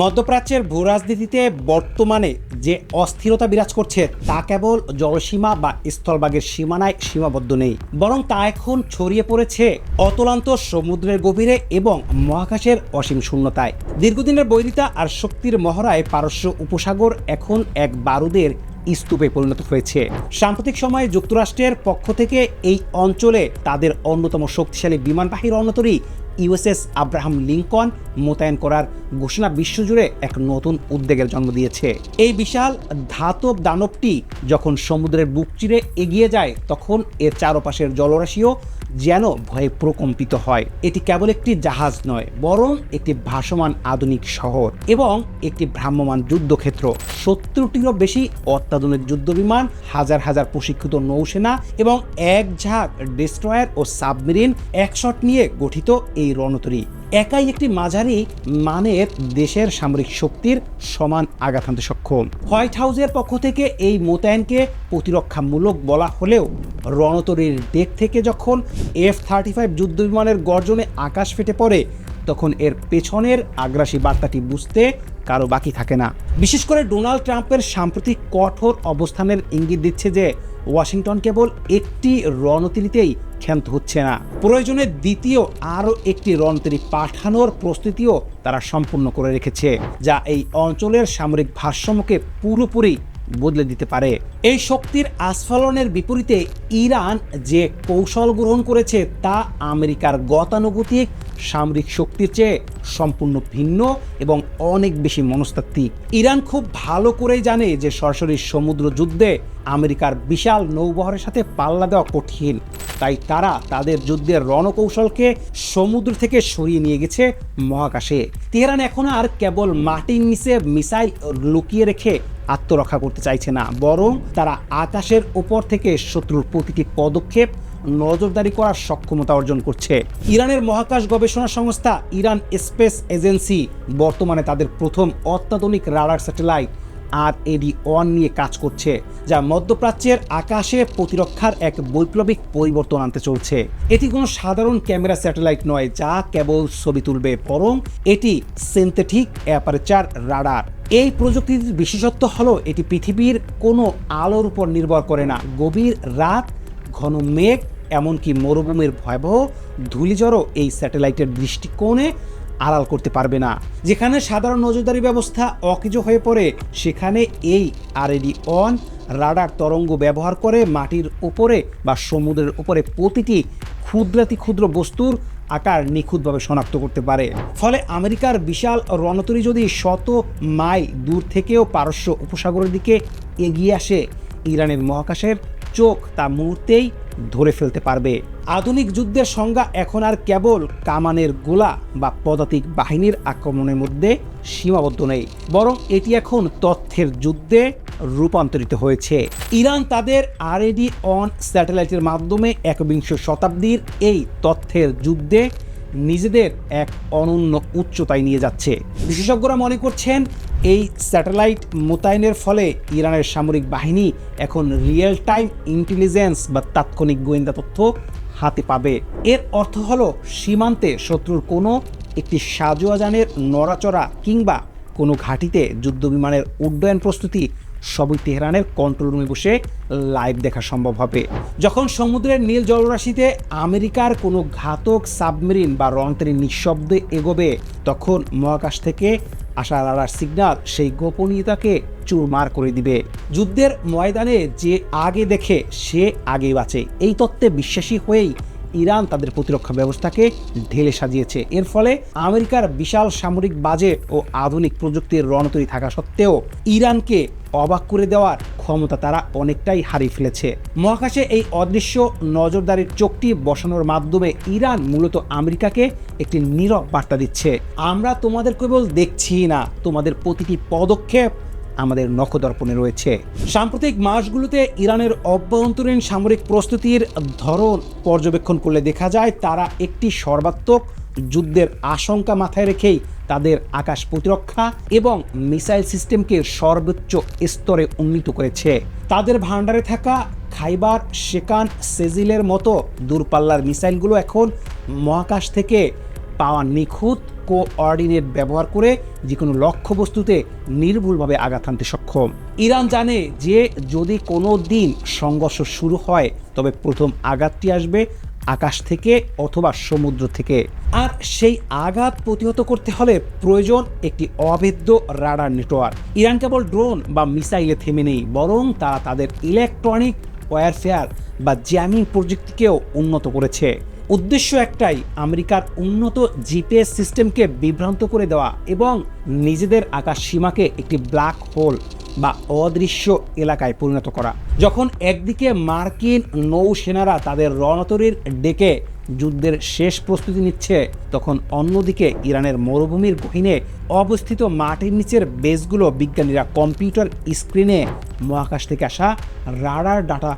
মধ্যপ্রাচ্যের ভূরাজনীতিতে বর্তমানে যে অস্থিরতা বিরাজ করছে তা কেবল জলসীমা বা স্থলভাগের সীমানায় সীমাবদ্ধ নেই, বরং তা এখন ছড়িয়ে পড়েছে অতলান্ত সমুদ্রের গভীরে এবং মহাকাশের অসীম শূন্যতায়। দীর্ঘদিনের বৈরিতা আর শক্তির মহড়ায় পারস্য উপসাগর এখন এক বারুদের স্তূপে পরিণত হয়েছে। সাম্প্রতিক সময়ে যুক্তরাষ্ট্রের পক্ষ থেকে এই অঞ্চলে তাদের অন্যতম শক্তিশালী বিমানবাহী রণতরী ইউএসএস আব্রাহাম লিঙ্কন মোতায়েন করার ঘোষণা বিশ্বজুড়ে এক নতুন উদ্বেগের জন্ম দিয়েছে। এই বিশাল ধাতব দানবটি যখন সমুদ্রের বুক চিরে এগিয়ে যায় তখন এর চারপাশের জলরাশিও যেন ভয়ে প্রকম্পিত হয়। এটি কেবল একটি জাহাজ নয়, বরং একটি ভাসমান আধুনিক শহর এবং একটি ভ্রাম্যমান যুদ্ধক্ষেত্র। 70টিরও বেশি অত্যাধুনিক যুদ্ধবিমান, হাজার হাজার প্রশিক্ষিত নৌসেনা এবং এক ঝাঁক ডেস্ট্রয়ার ও সাবমেরিন একশট নিয়ে গঠিত এই রণতরী একাই একটি মাঝারি মানের দেশের সামরিক শক্তির সমান আঘাত হানতে সক্ষম। হোয়াইট হাউসের পক্ষ থেকে এই মোতায়েনকে প্রতিরক্ষামূলক বলা হলেও রণতরীর ডেক থেকে যখন F-35 যুদ্ধবিমানের গর্জনে আকাশ ফেটে পড়ে তখন এর পেছনের আগ্রাসী বার্তাটি বুঝতে কারো বাকি থাকে না। বিশেষ করে ডোনাল্ড ট্রাম্পের সাম্প্রতিক কঠোর অবস্থানের ইঙ্গিত দিচ্ছে যে ওয়াশিংটন কেবল একটি রণতরীতেই ক্ষান্ত হচ্ছে না, প্রয়োজনে দ্বিতীয় আরও একটি রণতরী পাঠানোর প্রস্তুতিও তারা সম্পূর্ণ করে রেখেছে, যা এই অঞ্চলের সামরিক ভারসাম্যকে পুরোপুরি বদলে দিতে পারে। এই শক্তির আস্ফালনের বিপরীতে ইরান যে কৌশল গ্রহণ করেছে তা আমেরিকার গতানুগতিক সামরিক শক্তির চেয়ে সম্পূর্ণ ভিন্ন এবং অনেক বেশি মনস্তাত্ত্বিক। ইরান খুব ভালো করেই জানে যে সরাসরি সমুদ্র যুদ্ধে আমেরিকার বিশাল নৌবহরের সাথে পাল্লা দেওয়া কঠিন, তাই তারা তাদের যুদ্ধের রণকৌশলকে সমুদ্র থেকে সরিয়ে নিয়ে গেছে মহাকাশে। তেহরান এখন আর কেবল মাটির নিচে মিসাইল লুকিয়ে রেখে আত্মরক্ষা করতে চাইছে না, বরং তারা আকাশের ওপর থেকে শত্রুর প্রতিটি পদক্ষেপ নজরদারি করার সক্ষমতা অর্জন করছে। ইরানের মহাকাশ গবেষণা সংস্থা ইরান স্পেস এজেন্সি বর্তমানে তাদের প্রথম অত্যাধুনিক রাডার স্যাটেলাইট RAD-1 নিয়ে কাজ করছে, যা মধ্যপ্রাচ্যের আকাশে প্রতিরক্ষার এক বৈপ্লবিক পরিবর্তন আনতে চলছে। এটি কোনো সাধারণ ক্যামেরা স্যাটেলাইট নয় যা কেবল ছবি তুলবে, বরং এটি সিনথেটিক অ্যাপারচার রাডার। এই প্রযুক্তির বিশেষত্ব হলো এটি পৃথিবীর কোনো আলোর উপর নির্ভর করে না। গভীর রাত, ঘন মেঘ, এমনকি মরুভূমির ভয়াবহ ধূলিঝড়ও এই স্যাটেলাইটের দৃষ্টিকোণে আড়াল করতে পারবে না। যেখানে সাধারণ নজরদারি ব্যবস্থা অকেজো হয়ে পড়ে, সেখানে এই RAD-1 রাডার তরঙ্গ ব্যবহার করে মাটির উপরে বা সমুদ্রের উপরে প্রতিটি ক্ষুদ্রাতি ক্ষুদ্র বস্তুর আকার নিখুঁতভাবে শনাক্ত করতে পারে। ফলে আমেরিকার বিশাল রণতরী যদি শত মাইল দূর থেকেও পারস্য উপসাগরের দিকে এগিয়ে আসে, ইরানের মহাকাশের চোখ তা মুহূর্তেই ধরে ফেলতে পারবে। আধুনিক যুদ্ধের সংজ্ঞা এখন আর কেবল কামানের গোলা বা পদাতিক বাহিনীর আক্রমণের মধ্যে সীমাবদ্ধ নেই, বরং এটি এখন তথ্যের যুদ্ধে রূপান্তরিত হয়েছে। ইরান তাদের RAD-1 স্যাটেলাইটের মাধ্যমে একবিংশ শতাব্দীর এই তথ্যের যুদ্ধে নিজেদের এক অনন্য উচ্চতায় নিয়ে যাচ্ছে। বিশেষজ্ঞরা মনে করছেন এই স্যাটেলাইট মোতায়েনের ফলে ইরানের সামরিক বাহিনী এখন রিয়েল টাইম ইন্টেলিজেন্স বা তাৎক্ষণিক গোয়েন্দা তথ্য হাতে পাবে। এর অর্থ হলো সীমান্তে শত্রুর কোনো একটি সাজোয়াজানের নড়াচড়া কিংবা কোনো ঘাঁটিতে যুদ্ধবিমানের উড্ডয়ন প্রস্তুতি সবই তেহরানের কন্ট্রোল রুমে বসে লাইভ দেখা সম্ভব হবে। যখন সমুদ্রের নীল জলরাশিতে আমেরিকার কোনো ঘাতক সাবমেরিন বা রণতরী নিঃশব্দে এগোবে, তখন মহাকাশ থেকে আসা রাডার সিগন্যাল সেই গোপনীয়তাকে চুরমার করে দিবে। যুদ্ধের ময়দানে যে আগে দেখে সে আগে বাঁচে, এই তত্ত্বে বিশ্বাসী হয়েই ইরান তাদের প্রতিরক্ষা ব্যবস্থাকে ঢেলে সাজিয়েছে। এর ফলে আমেরিকার বিশাল সামরিক বাজেট ও আধুনিক প্রযুক্তির রণতরী থাকা সত্ত্বেও ইরানকে অবাক করে দেওয়ার ক্ষমতা তারা অনেকটাই হারিয়ে ফেলেছে। মহাকাশে এই অদৃশ্য নজরদারির চোখটি বসানোর মাধ্যমে ইরান মূলত আমেরিকাকে একটি নীরব বার্তা দিচ্ছে, আমরা তোমাদের কেবল দেখছি না, তোমাদের প্রতিটি পদক্ষেপ আমাদের নখদর্পণে রয়েছে। সাম্প্রতিক মাসগুলোতে ইরানের অভ্যন্তরীণ সামরিক প্রস্তুতির ধরন পর্যবেক্ষণ করলে দেখা যায় তারা একটি সর্বাত্মক যুদ্ধের আশঙ্কা মাথায় রেখেই তাদের আকাশ প্রতিরক্ষা এবং মিসাইল সিস্টেমকে সর্বোচ্চ স্তরে উন্নীত করেছে। তাদের ভান্ডারে থাকা খাইবার শেকান সেজিলের মতো দূরপাল্লার মিসাইলগুলো এখন মহাকাশ থেকে পাওয়া নিখুঁত কোঅর্ডিনেট ব্যবহার করে যে কোনো লক্ষ্যবস্তুতে নির্ভুলভাবে আঘাত হানতে সক্ষম। ইরান জানে যে যদি কোনো দিন সংঘর্ষ শুরু হয় তবে প্রথম আঘাতটি আসবে আকাশ থেকে অথবা সমুদ্র থেকে, আর সেই আঘাত প্রতিহত করতে হলে প্রয়োজন একটি অভেদ্য রাডার নেটওয়ার্ক। ইরান কেবল ড্রোন বা মিসাইলে থেমে নেই, বরং তারা তাদের ইলেকট্রনিক ওয়্যারফেয়ার বা জ্যামিং প্রযুক্তিকেও উন্নত করেছে। উদ্দেশ্য একটাই, আমেরিকার উন্নত জিপিএস সিস্টেমকে বিভ্রান্ত করে দেওয়া এবং নিজেদের আকাশ সীমাকে একটি ব্ল্যাক হোল বা অদৃশ্য এলাকায় পরিণত করা। যখন একদিকে মার্কিন নৌসেনারা তাদের রণতরীর ডেকে যুদ্ধের শেষ প্রস্তুতি নিচ্ছে, তখন অন্যদিকে ইরানের মরুভূমির গহীনে অবস্থিত মাটির নিচের বেসগুলো বিজ্ঞানীরা কম্পিউটার স্ক্রিনে মহাকাশ থেকে আসা রাডার ডাটা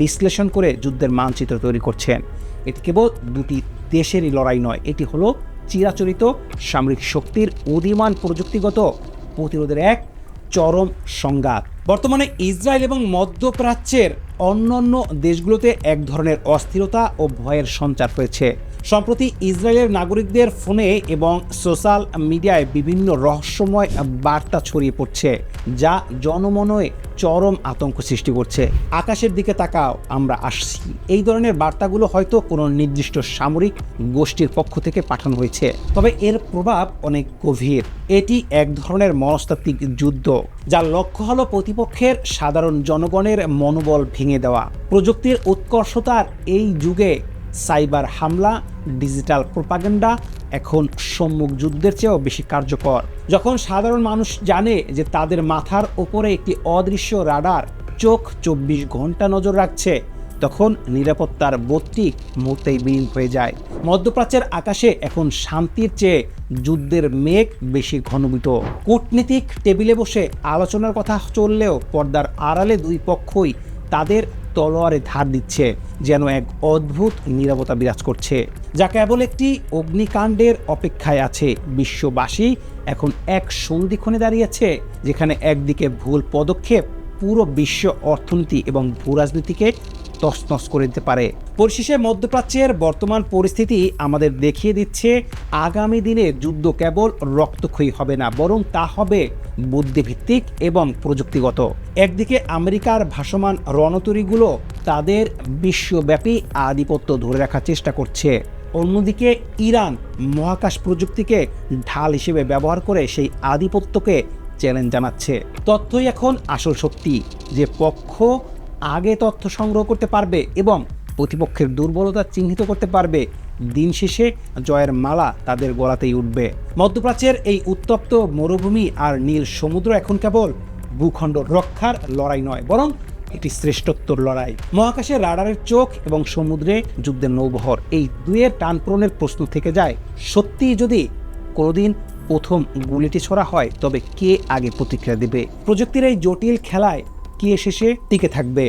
বিশ্লেষণ করে যুদ্ধের মানচিত্র তৈরি করছেন। এটি কেবল দুটি দেশেরই লড়াই নয়, এটি হলো চিরাচরিত সামরিক শক্তির উদীয়মান প্রযুক্তিগত প্রতিরোধের এক চরম সংঘাত। বর্তমানে ইসরায়েল এবং মধ্যপ্রাচ্যের অন্যান্য দেশগুলোতে এক ধরনের অস্থিরতা ও ভয়ের সঞ্চার হয়েছে। সম্প্রতি ইসরায়েলের নাগরিকদের ফোনে এবং সোশ্যাল মিডিয়ায় বিভিন্ন রহস্যময় বার্তা ছড়িয়ে পড়ছে, যা জনমনে চরম আতঙ্ক সৃষ্টি করছে। আকাশের দিকে তাকাও, আমরা আসছি, এই ধরনের বার্তাগুলো হয়তো কোনো নির্দিষ্ট সামরিক গোষ্ঠীর পক্ষ থেকে পাঠানো হয়েছে, তবে এর প্রভাব অনেক গভীর। এটি এক ধরনের মনস্তাত্ত্বিক যুদ্ধ, যার লক্ষ্য হলো প্রতিপক্ষের সাধারণ জনগণের মনোবল ভেঙে দেওয়া। প্রযুক্তির উৎকর্ষতার এই যুগে সাইবার হামলা, ডিজিটাল প্রোপাগান্ডা এখন সম্মুখ যুদ্ধের চেয়েও বেশি কার্যকর। যখন সাধারণ মানুষ জানে যে তাদের মাথার ওপরে একটি অদৃশ্য রাডার চোখ 24 ঘন্টা নজর রাখছে, তখন নিরাপত্তার বোধটি মুহূর্তেই বিলীন হয়ে যায়। মধ্যপ্রাচ্যের আকাশে এখন শান্তির চেয়ে যুদ্ধের মেঘ বেশি ঘনীভূত। কূটনীতিক টেবিলে বসে আলোচনার কথা চললেও পর্দার আড়ালে দুই পক্ষই তাদের তলোয়ারে ধার দিচ্ছে, যেন এক অদ্ভুত নীরবতা বিরাজ করছে, যা কেবল একটি অগ্নিকাণ্ডের অপেক্ষায় আছে। বিশ্ববাসী এখন এক সন্ধিক্ষণে দাঁড়িয়েছে, যেখানে একদিকে ভুল পদক্ষেপ পুরো বিশ্ব অর্থনীতি এবং ভূরাজনীতিকে তছনছ করে দিতে পারে। পরিশেষে মধ্যপ্রাচ্যের বর্তমান পরিস্থিতি আমাদের দেখিয়ে দিচ্ছে, আগামী দিনে যুদ্ধ কেবল রক্তক্ষয়ী হবে না, বরং তা হবে বুদ্ধিভিত্তিক এবং প্রযুক্তিগত। একদিকে আমেরিকার ভাসমান রণতরীগুলো তাদের বিশ্বব্যাপী আধিপত্য ধরে রাখার চেষ্টা করছে, অন্যদিকে ইরান মহাকাশ প্রযুক্তিকে ঢাল হিসেবে ব্যবহার করে সেই আধিপত্যকে চ্যালেঞ্জ জানাচ্ছে। তথ্যই এখন আসল শক্তি। যে পক্ষ আগে তথ্য সংগ্রহ করতে পারবে এবং প্রতিপক্ষের দুর্বলতা চিহ্নিত করতে পারবে, দিন শেষে জয়ের মালা তাদের গলাতেই উঠবে। মধ্যপ্রাচ্যের এই উত্তপ্ত মরুভূমি আর নীল সমুদ্র এখন কেবল ভূখণ্ড রক্ষার লড়াই নয়, বরং এটি শ্রেষ্ঠত্বর লড়াই। মহাকাশে রাডারের চোখ এবং সমুদ্রে যুদ্ধের নৌবহর, এই দুয়ের টানপ্রণের প্রশ্ন থেকে যায়। সত্যিই যদি কোনোদিন প্রথম গুলিটি ছোড়া হয়, তবে কে আগে প্রতিক্রিয়া দেবে? প্রযুক্তির এই জটিল খেলায় কে শেষে টিকে থাকবে?